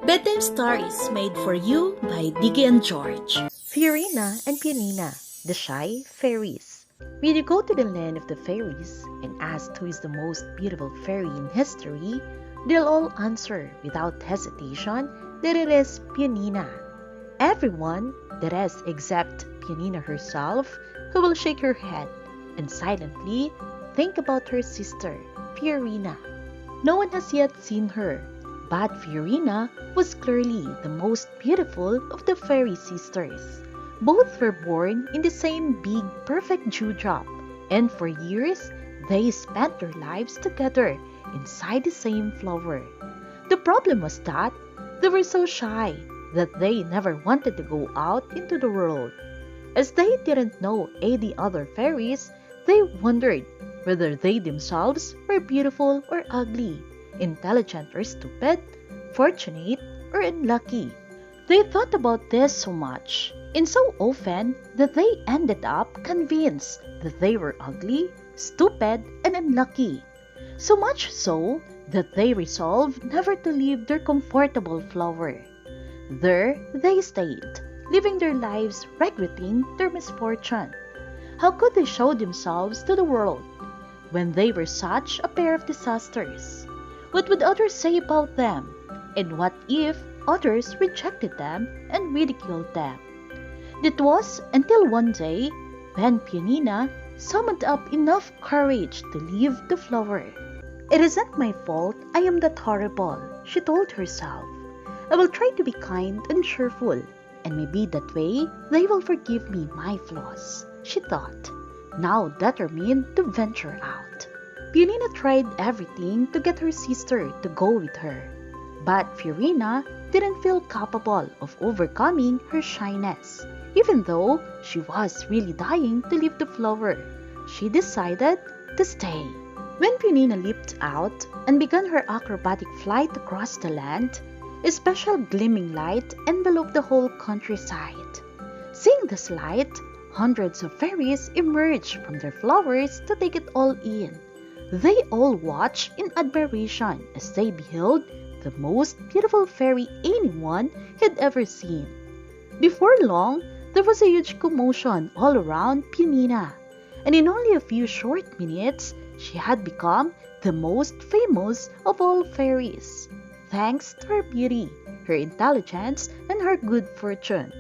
Bedtime stories made for you by Diggy and George. Fiorina and Pionina, the shy fairies. When you go to the land of the fairies and ask who is the most beautiful fairy in history, they'll all answer without hesitation that it is Pionina. Everyone, that is except Pionina herself, who will shake her head and silently think about her sister, Fiorina. No one has yet seen her, but Fiorina was clearly the most beautiful of the fairy sisters. Both were born in the same big, perfect dewdrop, and for years they spent their lives together inside the same flower. The problem was that they were so shy that they never wanted to go out into the world. As they didn't know any other fairies, they wondered whether they themselves were beautiful or ugly, intelligent or stupid, fortunate or unlucky. They thought about this so much and so often that they ended up convinced that they were ugly, stupid, and unlucky. So much so that they resolved never to leave their comfortable flower. There they stayed, living their lives regretting their misfortune. How could they show themselves to the world when they were such a pair of disasters? What would others say about them? And what if others rejected them and ridiculed them? It was until one day when Pionina summoned up enough courage to leave the flower. "It isn't my fault I am that horrible," she told herself. "I will try to be kind and cheerful, and maybe that way they will forgive me my flaws," she thought, now determined to venture out. Pionina tried everything to get her sister to go with her, but Fiorina didn't feel capable of overcoming her shyness. Even though she was really dying to leave the flower, she decided to stay. When Pionina leaped out and began her acrobatic flight across the land, a special gleaming light enveloped the whole countryside. Seeing this light, hundreds of fairies emerged from their flowers to take it all in. They all watched in admiration as they beheld the most beautiful fairy anyone had ever seen. Before long, there was a huge commotion all around Pionina, and in only a few short minutes, she had become the most famous of all fairies, thanks to her beauty, her intelligence, and her good fortune.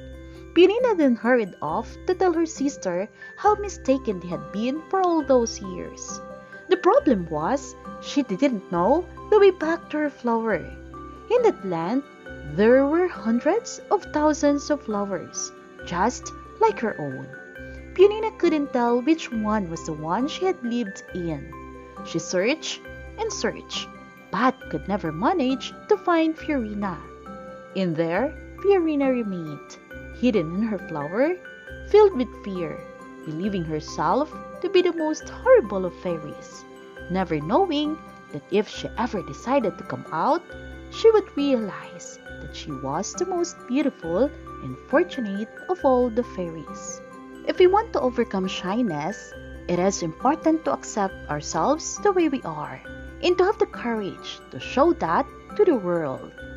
Pionina then hurried off to tell her sister how mistaken they had been for all those years. The problem was, she didn't know the way back to her flower. In that land, there were hundreds of thousands of flowers, just like her own. Pionina couldn't tell which one was the one she had lived in. She searched and searched, but could never manage to find Fiorina. In there, Fiorina remained, hidden in her flower, filled with fear, believing herself to be the most horrible of fairies, never knowing that if she ever decided to come out, she would realize that she was the most beautiful and fortunate of all the fairies. If we want to overcome shyness, it is important to accept ourselves the way we are and to have the courage to show that to the world.